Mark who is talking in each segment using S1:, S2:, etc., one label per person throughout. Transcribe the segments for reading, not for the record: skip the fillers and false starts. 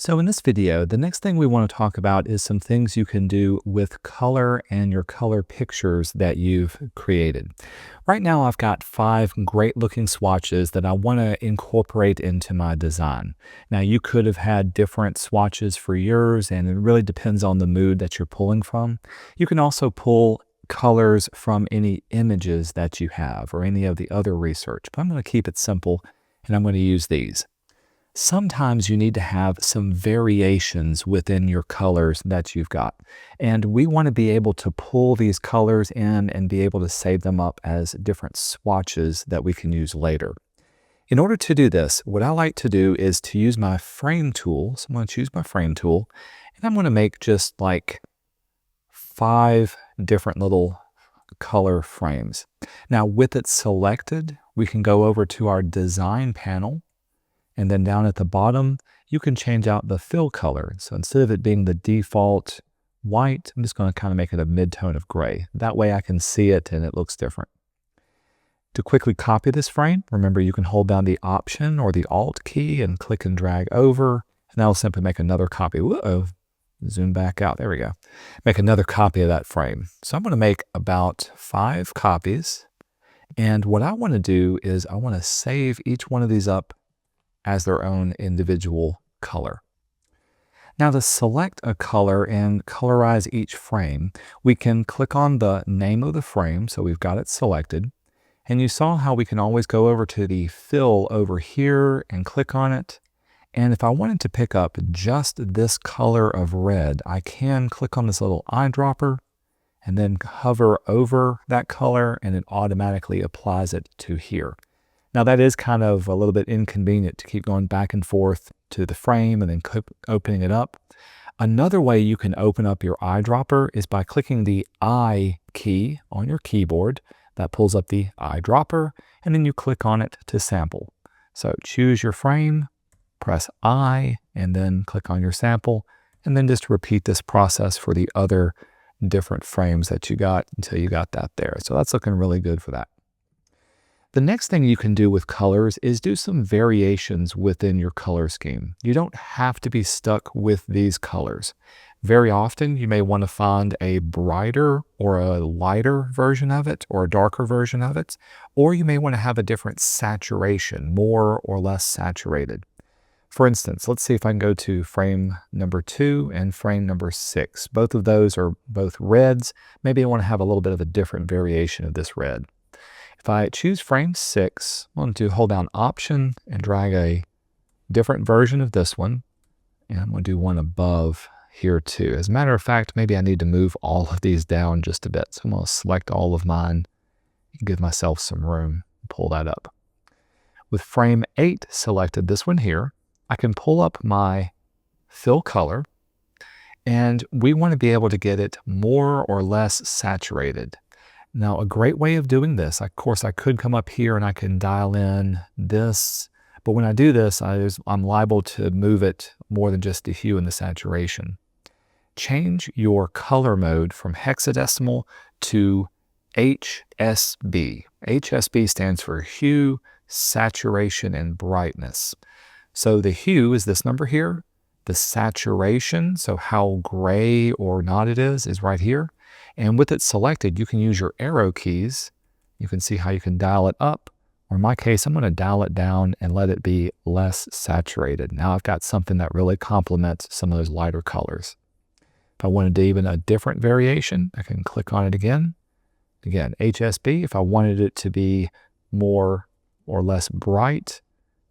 S1: So in this video, the next thing we want to talk about is some things you can do with color and your color pictures that you've created. Right now, I've got 5 great looking swatches that I want to incorporate into my design. Now, you could have had different swatches for yours, and it really depends on the mood that you're pulling from. You can also pull colors from any images that you have or any of the other research, but I'm going to keep it simple and I'm going to use these. Sometimes you need to have some variations within your colors that you've got. And we want to be able to pull these colors in and be able to save them up as different swatches that we can use later. In order to do this, what I like to do is to use my frame tool. So I'm going to choose my frame tool and I'm going to make just like 5 different little color frames. Now with it selected, we can go over to our design panel. And then down at the bottom, you can change out the fill color. So instead of it being the default white, I'm just going to kind of make it a mid-tone of gray. That way I can see it and it looks different. To quickly copy this frame, remember you can hold down the Option or the Alt key and click and drag over, and that will simply make another copy. Whoa, zoom back out. There we go. Make another copy of that frame. So I'm going to make about 5 copies. And what I want to do is I want to save each one of these up as their own individual color. Now to select a color and colorize each frame, we can click on the name of the frame, so we've got it selected, and you saw how we can always go over to the fill over here and click on it, and if I wanted to pick up just this color of red, I can click on this little eyedropper and then hover over that color and it automatically applies it to here. Now that is kind of a little bit inconvenient to keep going back and forth to the frame and then opening it up. Another way you can open up your eyedropper is by clicking the I key on your keyboard. That pulls up the eyedropper and then you click on it to sample. So choose your frame, press I, and then click on your sample, and then just repeat this process for the other different frames that you got until you got that there. So that's looking really good for that. The next thing you can do with colors is do some variations within your color scheme. You don't have to be stuck with these colors. Very often you may want to find a brighter or a lighter version of it or a darker version of it, or you may want to have a different saturation, more or less saturated. For instance, let's see if I can go to frame number 2 and frame number 6. Both of those are both reds. Maybe I want to have a little bit of a different variation of this red. If I choose frame 6, I'm going to hold down Option and drag a different version of this one. And I'm going to do one above here too. As a matter of fact, maybe I need to move all of these down just a bit. So I'm going to select all of mine and give myself some room and pull that up. With frame 8 selected, this one here, I can pull up my fill color. And we want to be able to get it more or less saturated. Now, a great way of doing this, of course, I could come up here and I can dial in this, but when I do this, I'm liable to move it more than just the hue and the saturation. Change your color mode from hexadecimal to HSB. HSB stands for hue, saturation, and brightness. So the hue is this number here. The saturation, so how gray or not it is right here. And with it selected, you can use your arrow keys. You can see how you can dial it up, or in my case, I'm going to dial it down and let it be less saturated. Now I've got something that really complements some of those lighter colors. If I wanted to even a different variation, I can click on it again. Again, HSB, if I wanted it to be more or less bright,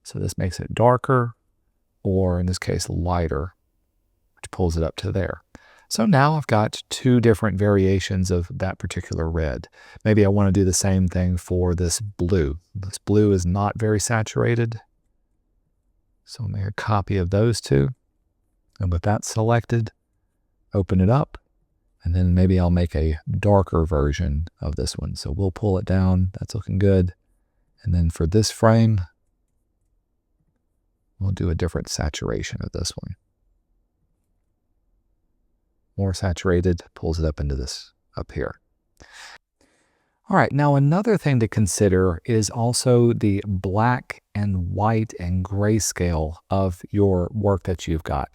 S1: so this makes it darker, or in this case, lighter, which pulls it up to there. So now I've got 2 different variations of that particular red. Maybe I want to do the same thing for this blue. This blue is not very saturated. So I'll make a copy of those 2. And with that selected, open it up. And then maybe I'll make a darker version of this one. So we'll pull it down. That's looking good. And then for this frame, we'll do a different saturation of this one. More saturated, pulls it up into this up here. All right, now another thing to consider is also the black and white and grayscale of your work that you've got.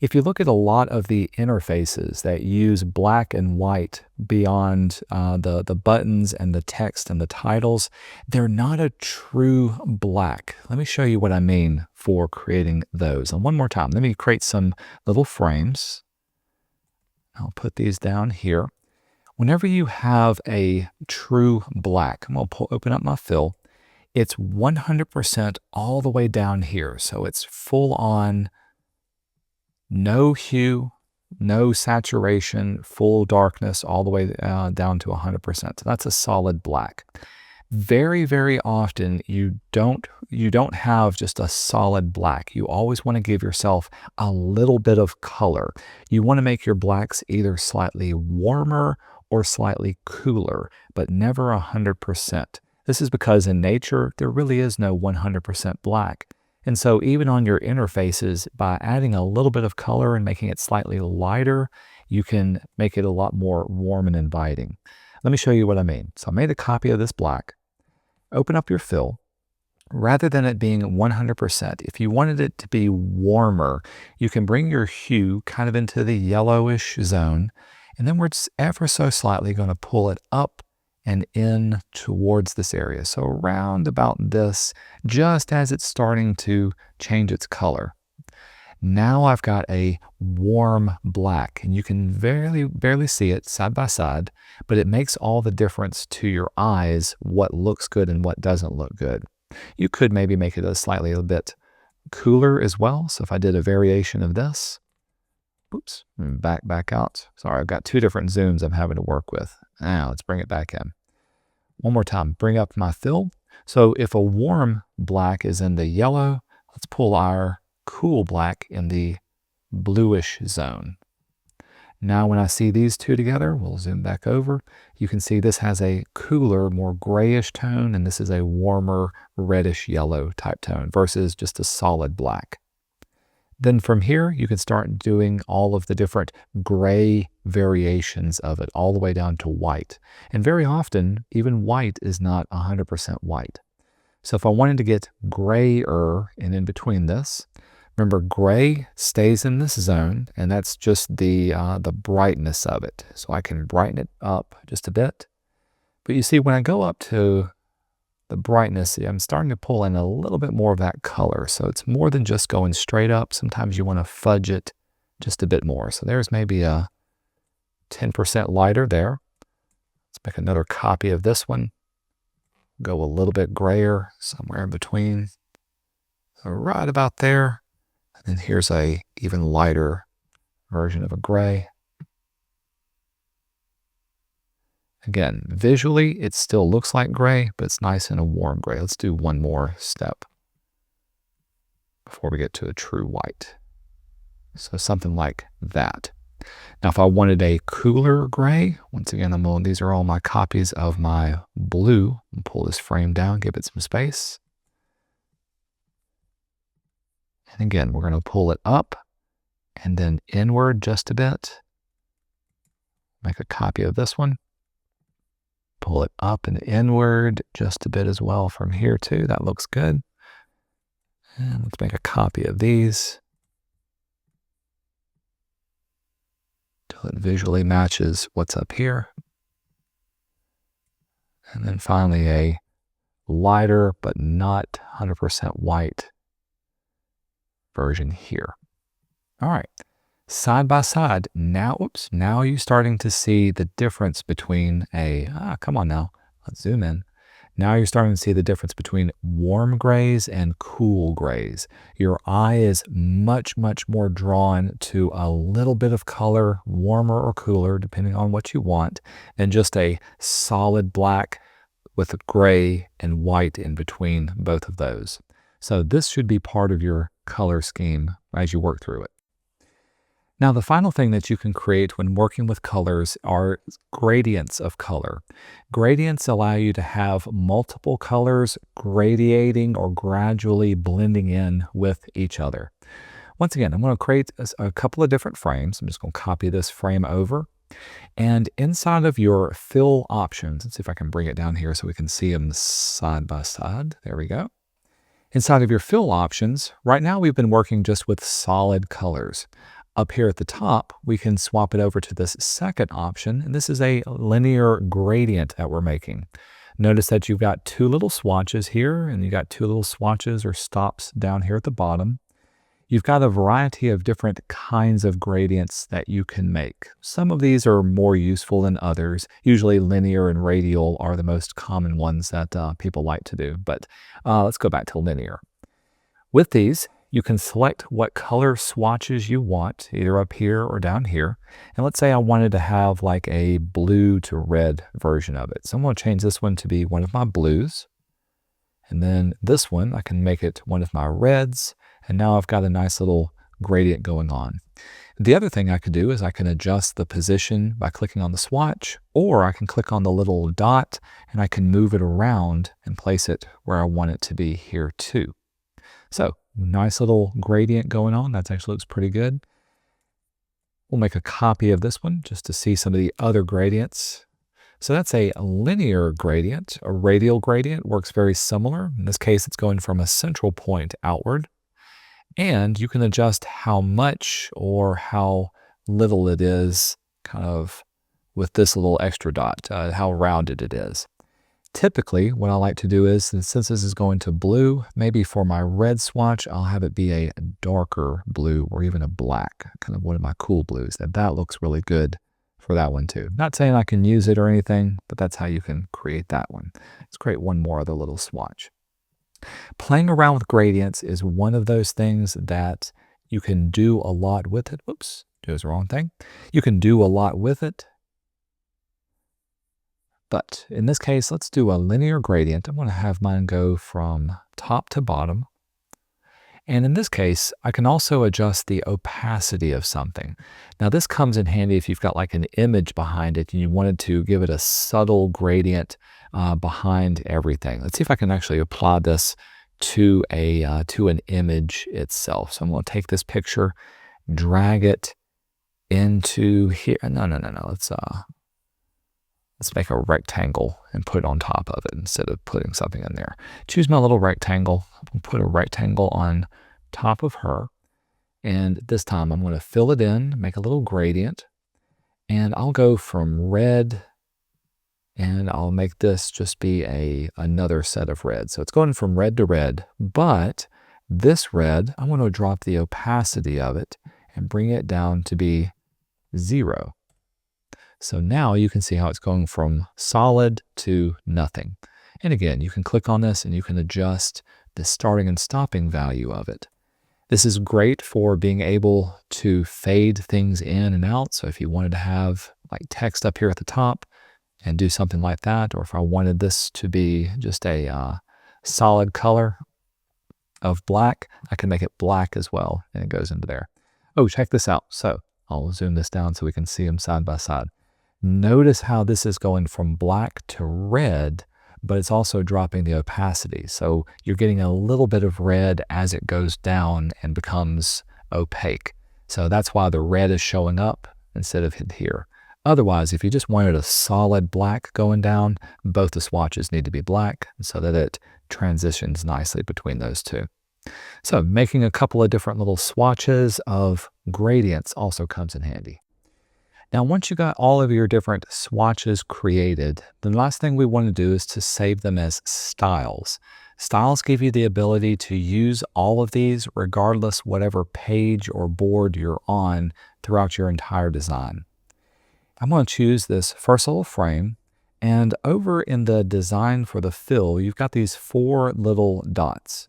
S1: If you look at a lot of the interfaces that use black and white beyond the buttons and the text and the titles, they're not a true black. Let me show you what I mean for creating those. And one more time, let me create some little frames. I'll put these down here. Whenever you have a true black, I'm going to open up my fill. It's 100% all the way down here. So it's full on, no hue, no saturation, full darkness, all the way down to 100%. So that's a solid black. Very, very often you don't have just a solid black. You always want to give yourself a little bit of color. You want to make your blacks either slightly warmer or slightly cooler, but never 100%. This is because in nature, there really is no 100% black. And so even on your interfaces, by adding a little bit of color and making it slightly lighter, you can make it a lot more warm and inviting. Let me show you what I mean. So I made a copy of this black. Open up your fill. Rather than it being 100%, if you wanted it to be warmer, you can bring your hue kind of into the yellowish zone, and then we're just ever so slightly going to pull it up and in towards this area. So around about this, just as it's starting to change its color. Now I've got a warm black, and you can barely see it side by side, but it makes all the difference to your eyes what looks good and what doesn't look good. You could maybe make it a bit cooler as well. So if I did a variation of this, oops, back out. Sorry, I've got two different zooms I'm having to work with. Now let's bring it back in. One more time, bring up my fill. So if a warm black is in the yellow, let's pull our cool black in the bluish zone. Now when I see these two together, we'll zoom back over. You can see this has a cooler, more grayish tone, and this is a warmer reddish yellow type tone versus just a solid black. Then from here, you can start doing all of the different gray variations of it, all the way down to white. And very often, even white is not 100% white. So if I wanted to get grayer and in between this, remember gray stays in this zone, and that's just the brightness of it. So I can brighten it up just a bit. But you see, when I go up to the brightness, I'm starting to pull in a little bit more of that color. So it's more than just going straight up. Sometimes you want to fudge it just a bit more. So there's maybe a 10% lighter there. Let's make another copy of this one. Go a little bit grayer, somewhere in between. So right about there. And then here's a even lighter version of a gray. Again, visually, it still looks like gray, but it's nice in a warm gray. Let's do one more step before we get to a true white. So something like that. Now, if I wanted a cooler gray, once again, these are all my copies of my blue. I'll pull this frame down, give it some space. And again, we're going to pull it up and then inward just a bit. Make a copy of this one. Pull it up and inward just a bit as well from here too. That looks good. And let's make a copy of these till it visually matches what's up here. And then finally a lighter but not 100% white version here. All right. Side by side, now you're starting to see the difference between come on now, let's zoom in. Now you're starting to see the difference between warm grays and cool grays. Your eye is much, much more drawn to a little bit of color, warmer or cooler, depending on what you want, than just a solid black with a gray and white in between both of those. So this should be part of your color scheme as you work through it. Now, the final thing that you can create when working with colors are gradients of color. Gradients allow you to have multiple colors gradiating or gradually blending in with each other. Once again, I'm going to create a couple of different frames. I'm just going to copy this frame over. And inside of your fill options, let's see if I can bring it down here so we can see them side by side. There we go. Inside of your fill options, right now we've been working just with solid colors. Up here at the top, we can swap it over to this second option, and this is a linear gradient that we're making. Notice that you've got two little swatches here, and you've got two little swatches or stops down here at the bottom. You've got a variety of different kinds of gradients that you can make. Some of these are more useful than others. Usually linear and radial are the most common ones that people like to do, but let's go back to linear. With these, you can select what color swatches you want, either up here or down here. And let's say I wanted to have like a blue to red version of it. So I'm going to change this one to be one of my blues. And then this one, I can make it one of my reds. And now I've got a nice little gradient going on. The other thing I could do is I can adjust the position by clicking on the swatch, or I can click on the little dot and I can move it around and place it where I want it to be here too. So nice little gradient going on. That actually looks pretty good. We'll make a copy of this one just to see some of the other gradients. So that's a linear gradient. A radial gradient works very similar. In this case, it's going from a central point outward. And you can adjust how much or how little it is kind of with this little extra dot, how rounded it is. Typically, what I like to do is, since this is going to blue, maybe for my red swatch, I'll have it be a darker blue or even a black, kind of one of my cool blues. That looks really good for that one too. Not saying I can use it or anything, but that's how you can create that one. Let's create one more other little swatch. Playing around with gradients is one of those things that you can do a lot with it. Whoops, chose the wrong thing. You can do a lot with it. But in this case, let's do a linear gradient. I'm going to have mine go from top to bottom. And in this case, I can also adjust the opacity of something. Now this comes in handy if you've got like an image behind it and you wanted to give it a subtle gradient behind everything. Let's see if I can actually apply this to an image itself. So I'm going to take this picture, drag it into here. No. Let's make a rectangle and put it on top of it instead of putting something in there. Choose my little rectangle. I'll put a rectangle on top of her. And this time I'm going to fill it in, make a little gradient. And I'll go from red, and I'll make this just be another set of red. So it's going from red to red. But this red, I want to drop the opacity of it and bring it down to be 0. So now you can see how it's going from solid to nothing. And again, you can click on this and you can adjust the starting and stopping value of it. This is great for being able to fade things in and out. So if you wanted to have like text up here at the top and do something like that, or if I wanted this to be just a solid color of black, I can make it black as well, and it goes into there. Oh, check this out. So I'll zoom this down so we can see them side by side. Notice how this is going from black to red, but it's also dropping the opacity. So you're getting a little bit of red as it goes down and becomes opaque. So that's why the red is showing up instead of here. Otherwise, if you just wanted a solid black going down, both the swatches need to be black so that it transitions nicely between those two. So making a couple of different little swatches of gradients also comes in handy. Now, once you got all of your different swatches created, the last thing we want to do is to save them as styles. Styles give you the ability to use all of these regardless whatever page or board you're on throughout your entire design. I'm going to choose this first little frame, and over in the design for the fill, you've got these 4 little dots.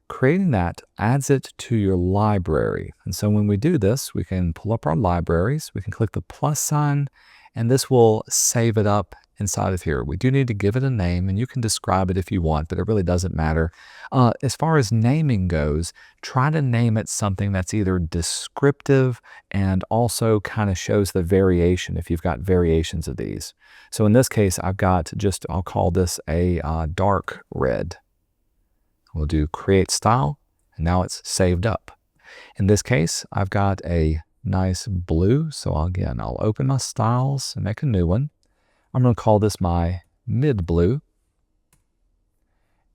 S1: Creating that adds it to your library. And so when we do this, we can pull up our libraries, we can click the plus sign, and this will save it up inside of here. We do need to give it a name, and you can describe it if you want, but it really doesn't matter. As far as naming goes, try to name it something that's either descriptive and also kind of shows the variation if you've got variations of these. So in this case, I'll call this a dark red. We'll do create style, and now it's saved up. In this case, I've got a nice blue, so I'll open my styles and make a new one. I'm going to call this my mid blue.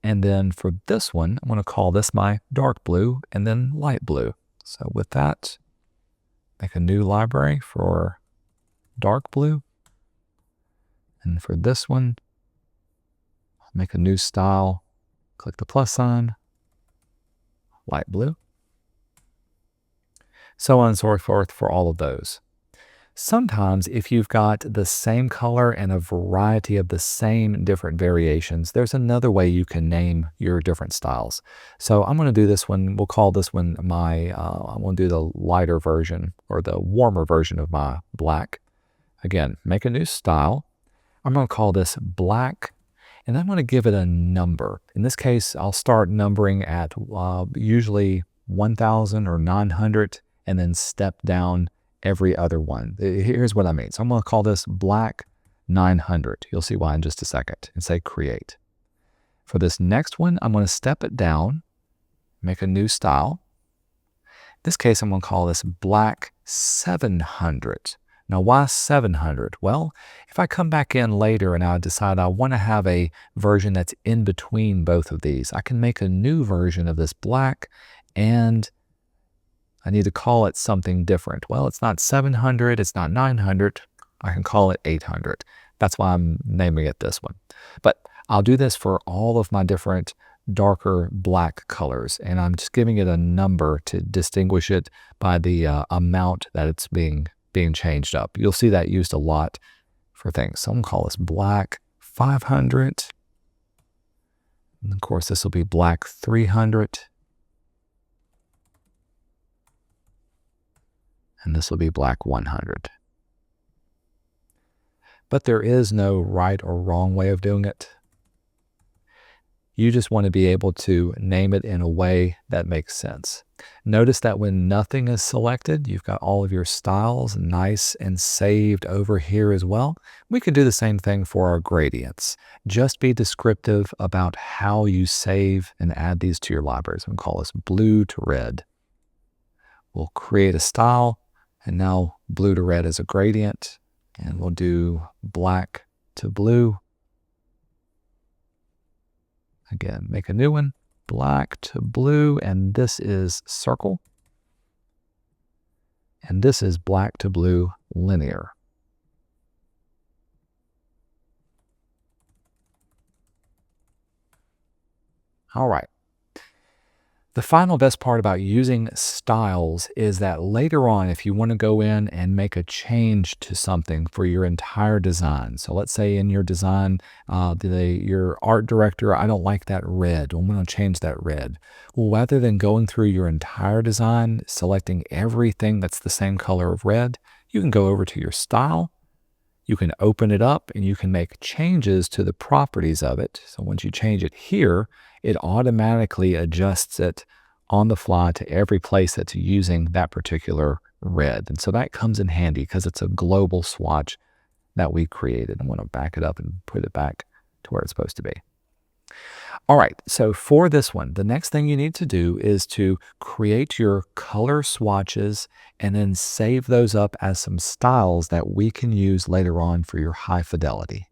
S1: And then for this one, I'm going to call this my dark blue and then light blue. So with that, make a new library for dark blue. And for this one, make a new style, click the plus sign, light blue. So on and so forth for all of those. Sometimes if you've got the same color and a variety of the same different variations, there's another way you can name your different styles. So I'm going to do this one. We'll call this one my, I'm going to do the lighter version or the warmer version of my black. Again, make a new style. I'm going to call this black, and I'm going to give it a number. In this case, I'll start numbering at usually 1,000 or 900 and then step down every other one. Here's what I mean. So I'm going to call this black 900. You'll see why in just a second, and say create. For this next one, I'm going to step it down, make a new style. In this case, I'm going to call this black 700. Now, why 700? Well, if I come back in later and I decide I want to have a version that's in between both of these, I can make a new version of this black, and I need to call it something different. Well, it's not 700, it's not 900. I can call it 800. That's why I'm naming it this one. But I'll do this for all of my different darker black colors, and I'm just giving it a number to distinguish it by the amount that it's being changed up. You'll see that used a lot for things. So I'm going to call this black 500. And of course, this will be black 300. And this will be black 100. But there is no right or wrong way of doing it. You just want to be able to name it in a way that makes sense. Notice that when nothing is selected, you've got all of your styles nice and saved over here as well. We can do the same thing for our gradients. Just be descriptive about how you save and add these to your libraries. I'm going to call this blue to red. We'll create a style, and now blue to red is a gradient, and we'll do black to blue. Again, make a new one, black to blue, and this is circle. And this is black to blue linear. All right. The final best part about using styles is that later on, if you want to go in and make a change to something for your entire design. So let's say in your design, your art director, I don't like that red. I'm going to change that red. Well, rather than going through your entire design, selecting everything that's the same color of red, you can go over to your style. You can open it up and you can make changes to the properties of it. So once you change it here, it automatically adjusts it on the fly to every place that's using that particular red. And so that comes in handy because it's a global swatch that we created. I'm going to back it up and put it back to where it's supposed to be. All right, so for this one, the next thing you need to do is to create your color swatches and then save those up as some styles that we can use later on for your high fidelity.